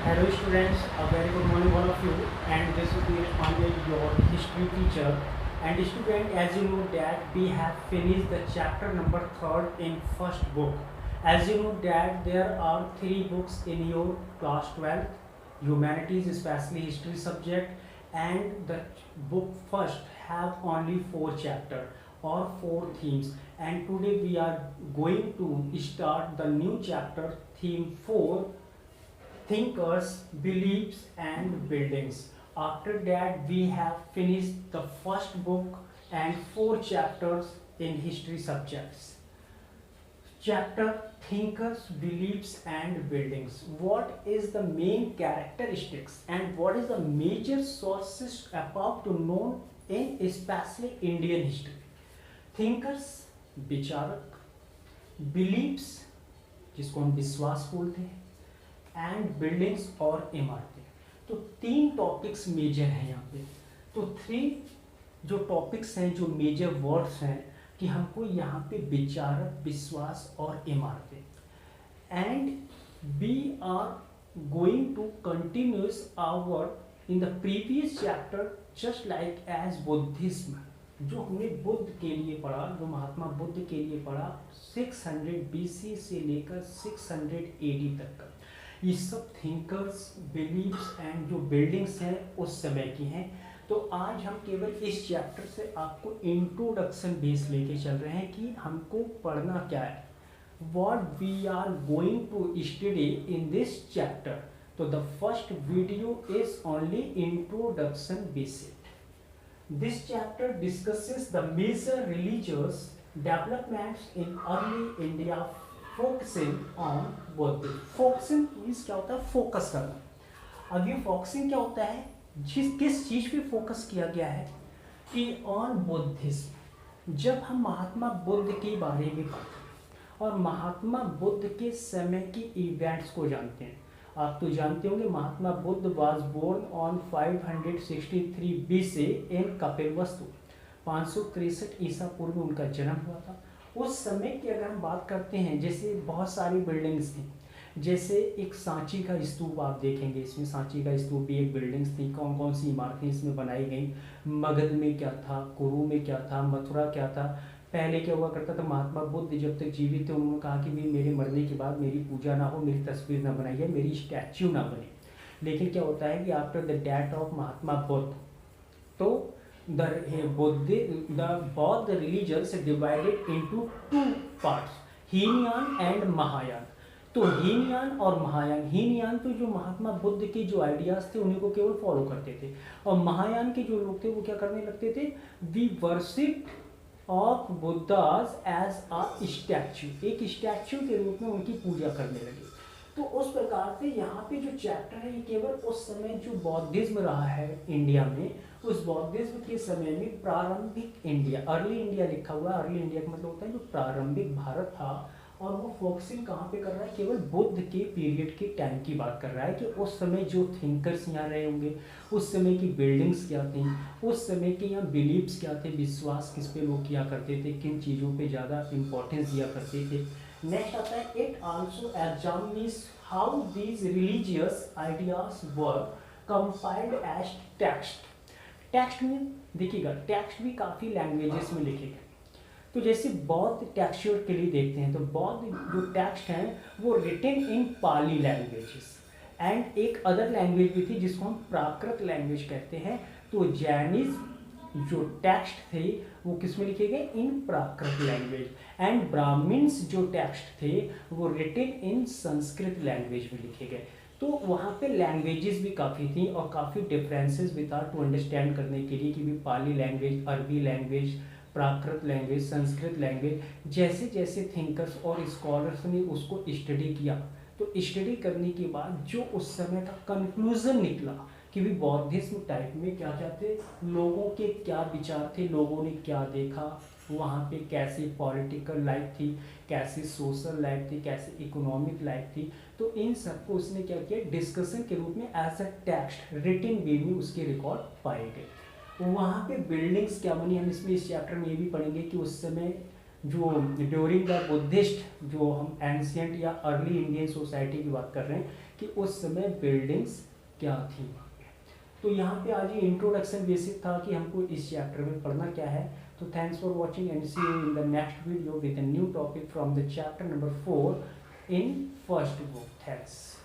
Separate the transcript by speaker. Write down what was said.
Speaker 1: Hello students, a very good morning all of you, and this is Dheeraj Pandey, your history teacher. And student, as you know that we have finished the chapter number 3rd in first book. As you know that there are 3 books in your class 12, humanities, especially history subject, and the book first have only 4 chapter or 4 themes. And today we are going to start the new chapter, theme 4, thinkers, beliefs, and buildings. After that, we have finished the first book and 4 chapters in history subjects. Chapter thinkers, beliefs, and buildings. What is the main characteristics and what is the major sources about to know in especially Indian history? Thinkers, विचारक, beliefs, जिसको हम विश्वास बोलते हैं, and buildings और इमारतें. तो 3 topics major हैं यहाँ पे. तो 3 जो टॉपिक्स हैं, जो मेजर वर्ड्स हैं कि हमको यहाँ पे विचारक, विश्वास और इमारतें. And we are going to continues our in the previous chapter just like as Buddhism, जो हमने बुद्ध के लिए पढ़ा, जो महात्मा बुद्ध के लिए पढ़ा 600 BC से लेकर 600 AD तक का. ये सब थिंकर्स, बिलीव्स एंड जो बिल्डिंग्स हैं उस समय की हैं. तो आज हम केवल इस चैप्टर से आपको इंट्रोडक्शन बेस लेके चल रहे हैं कि हमको पढ़ना क्या है, what we are going to study in this chapter. तो the first video is only introduction basic. This chapter discusses the major religious developments in early India, focusing on Buddhism. Focusing means क्या होता है? Focus करना. अब ये focusing क्या होता है? किस चीज़ पे फोकस किया गया है कि ऑन बुद्धिज्म. जब हम महात्मा बुद्ध के बारे में पढ़ते और महात्मा बुद्ध के समय की इवेंट्स को जानते हैं. आप तो जानते होंगे Mahatma Buddha was born on 563 BC in Kapilavastu. 563 ईसा पूर्व में उनका जन्म हुआ था. उस समय की अगर हम बात करते हैं, जैसे बहुत सारी बिल्डिंग्स थी, जैसे एक सांची का स्तूप आप देखेंगे, इसमें सांची का स्तूप भी एक बिल्डिंग्स थी. कौन कौन सी इमारतें इसमें बनाई गई, मगध में क्या था, कुरु में क्या था, मथुरा क्या था. पहले क्या हुआ करता था, महात्मा बुद्ध जब तक जीवित थे उन्होंने कहा कि भी मेरे मरने के बाद मेरी पूजा ना हो, मेरी तस्वीर ना बनाई है, मेरी स्टैच्यू ना बने. लेकिन क्या होता है कि after the death of Mahatma Buddha, तो द बौद्ध religions divided into 2 parts, Hinayana and Mahayana. तो हीनयान और महायान, हीनयान तो जो महात्मा बुद्ध के जो आइडियाज थे उन्हीं को केवल फॉलो करते थे, और महायान के जो लोग थे वो क्या करने लगते थे, we worshipped of Buddhas as a statue, एक स्टैच्यू के रूप में उनकी पूजा करने लगे. तो उस प्रकार से यहाँ पे जो चैप्टर है ये केवल उस समय जो बौद्धिज्म रहा है इंडिया में, उस बौद्धिज्म के समय में प्रारंभिक इंडिया, अर्ली इंडिया लिखा हुआ है. अर्ली इंडिया का मतलब होता है जो प्रारंभिक भारत था, और वो फोकसिंग कहाँ पे कर रहा है, केवल बुद्ध के पीरियड के टाइम की बात कर रहा है कि उस समय जो थिंकर्स यहाँ रहे होंगे, उस समय की बिल्डिंग्स क्या थी, उस समय के यहाँ बिलीव्स क्या थे, विश्वास किस पे लोग किया करते थे, किन चीज़ों पे ज़्यादा इंपॉर्टेंस दिया करते थे. नेक्स्ट आता है, it also examines how these religious ideas were compiled as text. Text में देखिएगा, टेक्स्ट भी काफ़ी लैंग्वेजेस में लिखे गए. तो जैसे बौद्ध टेक्सचर के लिए देखते हैं, तो बौद्ध जो टेक्स्ट हैं वो written in Pali languages, and एक अदर लैंग्वेज भी थी जिसको हम प्राकृत लैंग्वेज कहते हैं. तो जैनिज्म जो टेक्स्ट थे वो किस में लिखे गए, इन प्राकृत लैंग्वेज, एंड ब्राह्मण्स जो टेक्स्ट थे वो रिटन इन संस्कृत लैंग्वेज में लिखे गए. तो वहाँ पे लैंग्वेजेस भी काफ़ी थी और काफ़ी डिफरेंसेस भी था टू अंडरस्टैंड करने के लिए कि भी पाली लैंग्वेज, अरबी लैंग्वेज, प्राकृत लैंग्वेज, संस्कृत लैंग्वेज. जैसे जैसे थिंकर्स और स्कॉलर्स ने उसको स्टडी किया, तो स्टडी करने के बाद जो उस समय का कंक्लूजन निकला कि भी बौद्धिज्म टाइप में क्या क्या थे, लोगों के क्या विचार थे, लोगों ने क्या देखा, वहाँ पे कैसी पॉलिटिकल लाइफ थी, कैसी सोशल लाइफ थी, कैसी इकोनॉमिक लाइफ थी. तो इन सबको उसने क्या किया, डिस्कशन के रूप में एज अ टेक्स्ट रिटन वे में उसके रिकॉर्ड पाए गए. वहाँ पे बिल्डिंग्स क्या बनी, हम इसमें इस चैप्टर में ये भी पढ़ेंगे कि उस समय जो ड्यूरिंग द बुद्धिस्ट, जो हम एंशियंट या अर्ली इंडियन सोसाइटी की बात कर रहे हैं, कि उस समय बिल्डिंग्स क्या थी। तो यहाँ पे आज ये इंट्रोडक्शन बेसिक था कि हमको इस चैप्टर में पढ़ना क्या है। तो thanks for watching and see you in the next video with a new topic from the chapter number 4 in first book. Thanks.